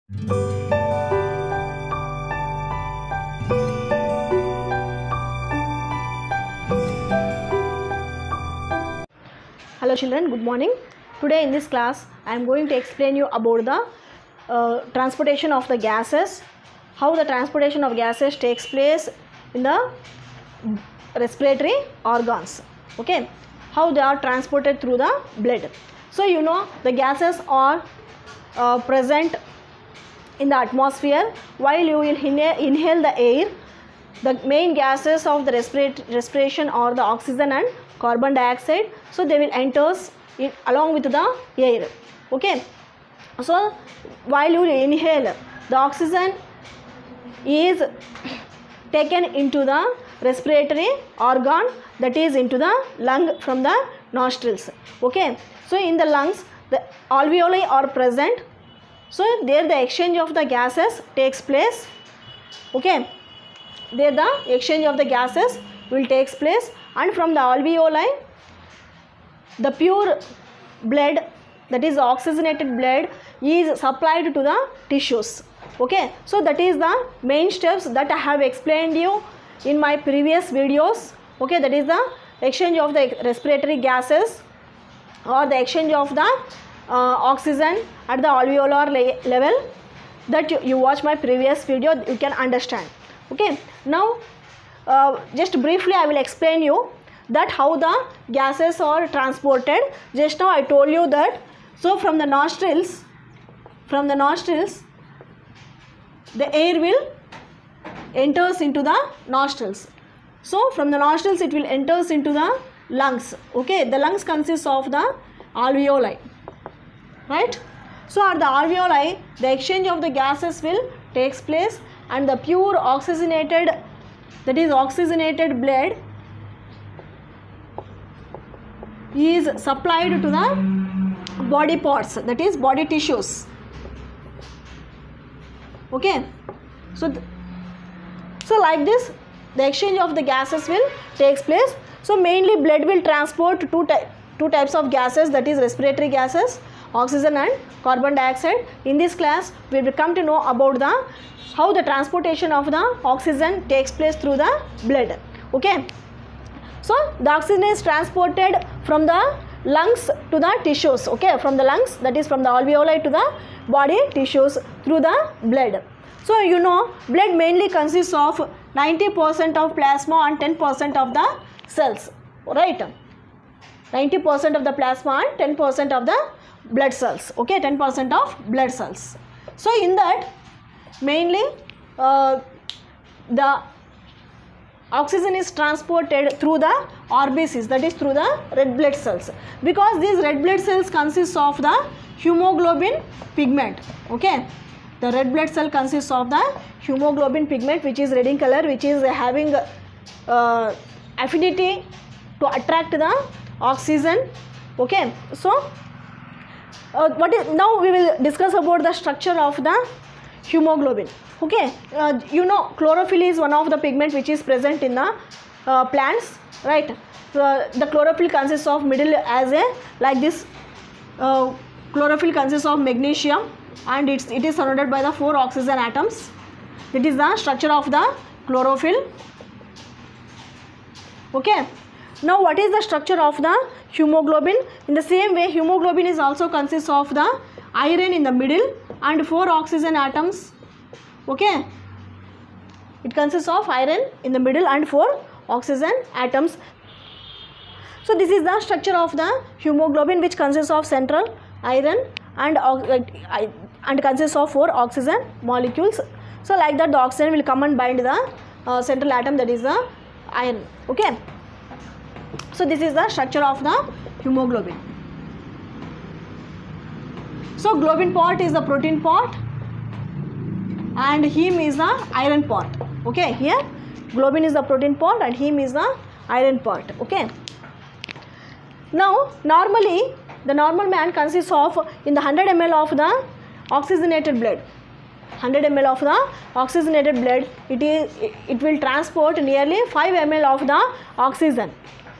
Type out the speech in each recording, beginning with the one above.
Hello children, good morning. Today in this class I am going to explain you about the transportation of the gases, how the transportation of gases takes place in the respiratory organs, okay, how they are transported through the blood. So you know the gases are present in the atmosphere. While you will inhale the air, the main gases of the respiration are the oxygen and carbon dioxide, so they will enters in along with the air, okay. So while you inhale, the oxygen is taken into the respiratory organ, that is into the lung from the nostrils, okay. So in the lungs the alveoli are present, so there the exchange of the gases takes place, okay. There the exchange of the gases will takes place, and from the alveoli the pure blood, that is oxygenated blood, is supplied to the tissues, okay. So that is the main steps that I have explained you in my previous videos, okay. That is the exchange of the respiratory gases or the exchange of the oxygen at the alveolar level, that you watch my previous video, you can understand, okay. Now just briefly I will explain you that how the gases are transported. Just now I told you that, so from the nostrils the air will enters into the nostrils, so from the nostrils it will enters into the lungs, okay. The lungs consists of the alveoli, right. So at the alveoli the exchange of the gases will takes place, and the pure oxygenated, that is oxygenated blood, is supplied to the body parts, that is body tissues, okay. So like this the exchange of the gases will takes place. So mainly blood will transport two types of gases, that is respiratory gases, oxygen and carbon dioxide. In this class we will come to know about the how the transportation of the oxygen takes place through the blood, okay. So the oxygen is transported from the lungs to the tissues, okay, from the lungs, that is from the alveoli to the body tissues through the blood. So you know blood mainly consists of 90% of plasma and 10% of the cells, right. 90% of the plasma and 10% of the blood cells, okay, 10% of blood cells. So in that mainly the oxygen is transported through the RBCs, that is through the red blood cells, because these red blood cells consist of the hemoglobin pigment, okay. The red blood cell consists of the hemoglobin pigment, which is red in color, which is having affinity to attract the oxygen, okay. So now we will discuss about the structure of the hemoglobin, okay. You know chlorophyll is one of the pigment which is present in the plants, right. The chlorophyll consists of middle as a like this, chlorophyll consists of magnesium, and it is surrounded by the 4 oxygen atoms. That is the structure of the chlorophyll, okay. Now what is the structure of the hemoglobin? In the same way hemoglobin is also consists of the iron in the middle and 4 oxygen atoms, okay. It consists of iron in the middle and 4 oxygen atoms. So this is the structure of the hemoglobin, which consists of central iron and consists of 4 oxygen molecules. So like that the oxygen will come and bind the central atom, that is the iron, okay. So this is the structure of the hemoglobin. So globin part is the protein part and heme is the iron part, okay. Here globin is the protein part and heme is the iron part, okay. Now normally the normal man consists of, in the 100 ml of the oxygenated blood, 100 ml of the oxygenated blood, it will transport nearly 5 ml of the oxygen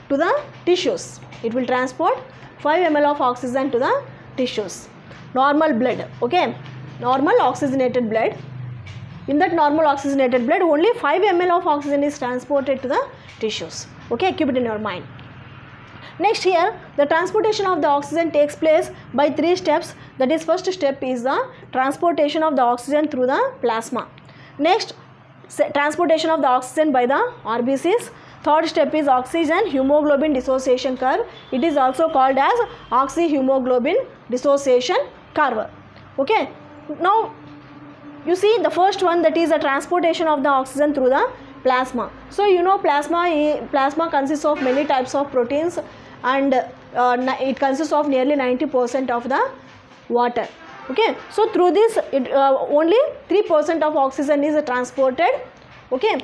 to the tissues. It will transport 5 ml of oxygen to the tissues, normal blood, okay. normal oxygenated blood. In that normal oxygenated blood, only 5 ml of oxygen is transported to the tissues. Okay, keep it in your mind. Next here, the transportation of the oxygen takes place by 3 steps. That is, first step is the transportation of the oxygen through the plasma. Next, transportation of the oxygen by the RBCs. Third step is oxygen hemoglobin dissociation curve. It is also called as oxyhemoglobin dissociation curve. Okay, now you see the first one, that is the transportation of the oxygen through the plasma. So you know plasma consists of many types of proteins, and it consists of nearly 90% of the water. Okay, so through this only 3% of oxygen is transported. Okay,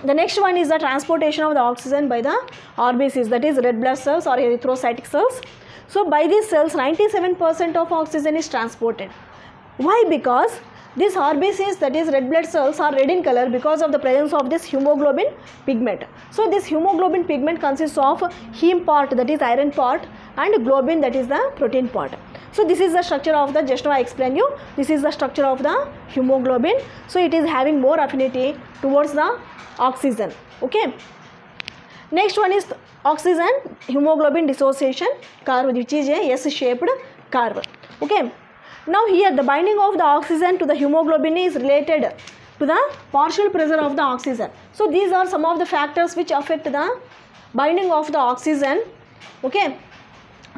the next one is the transportation of the oxygen by the RBCs, that is red blood cells or erythrocytic cells. So by these cells 97% of oxygen is transported. Why? Because these RBCs, that is red blood cells, are red in color because of the presence of this hemoglobin pigment. So this hemoglobin pigment consists of heme part, that is iron part, and globin, that is the protein part. So this is the structure of the, just now I explained you, this is the structure of the hemoglobin. So it is having more affinity towards the oxygen. Okay. Next one is oxygen hemoglobin dissociation curve, which is a S-shaped curve. Okay. Now here the binding of the oxygen to the hemoglobin is related to the partial pressure of the oxygen. So these are some of the factors which affect the binding of the oxygen, okay,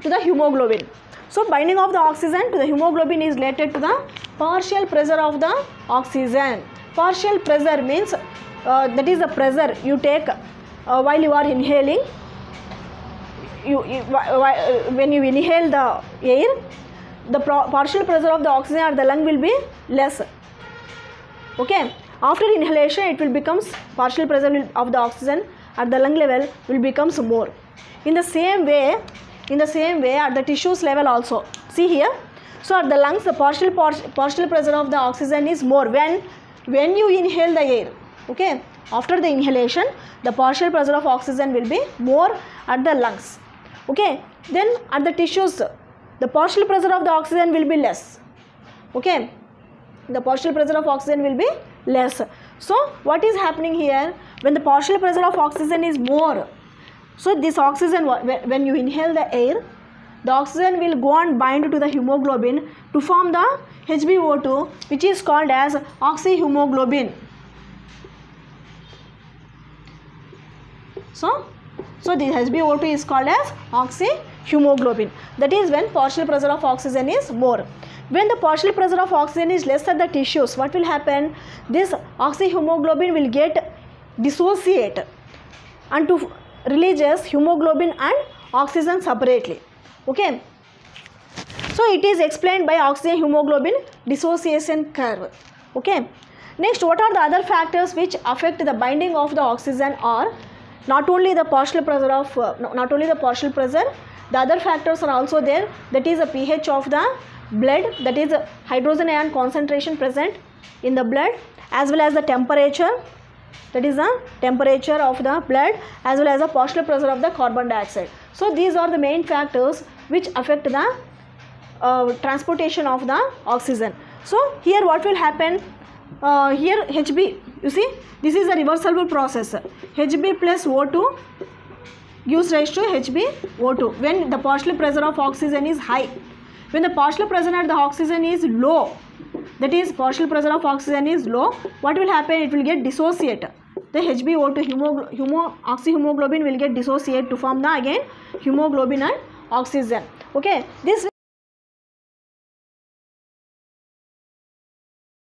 to the hemoglobin. So binding of the oxygen to the hemoglobin is related to the partial pressure of the oxygen. Partial pressure means that is the pressure you take while you are inhaling. When you inhale the air, the partial pressure of the oxygen at the lung will be less. Okay, after inhalation it will becomes partial pressure of the oxygen at the lung level will becomes more. In the same way at the tissues level also. See here, so at the lungs the partial pressure of the oxygen is more when you inhale the air. Okay, after the inhalation the partial pressure of oxygen will be more at the lungs. Okay, then at the tissues the partial pressure of the oxygen will be less. Okay, the partial pressure of oxygen will be less. So what is happening here, when the partial pressure of oxygen is more, so this oxygen, when you inhale the air, the oxygen will go and bind to the hemoglobin to form the HbO2, which is called as oxyhemoglobin. So this HbO2 is called as oxyhemoglobin. That is when partial pressure of oxygen is more. When the partial pressure of oxygen is less at the tissues, what will happen? This oxyhemoglobin will get dissociate and to releases hemoglobin and oxygen separately. Okay. So it is explained by oxygen hemoglobin dissociation curve. Okay. Next, what are the other factors which affect the binding of the oxygen? Are not only the partial pressure, the other factors are also there. That is the pH of the blood, that is hydrogen ion concentration present in the blood, as well as the temperature, that is the temperature of the blood, as well as the partial pressure of the carbon dioxide. So these are the main factors which affect the transportation of the oxygen. So here what will happen? Here Hb, you see, this is a reversible process. Hb plus O2 gives rise to HbO2 when the partial pressure of oxygen is high. When the partial pressure at the oxygen is low, that is partial pressure of oxygen is low, what will happen? It will get dissociate. The HbO2 oxyhemoglobin will get dissociate to form the again hemoglobin and oxygen. Okay, this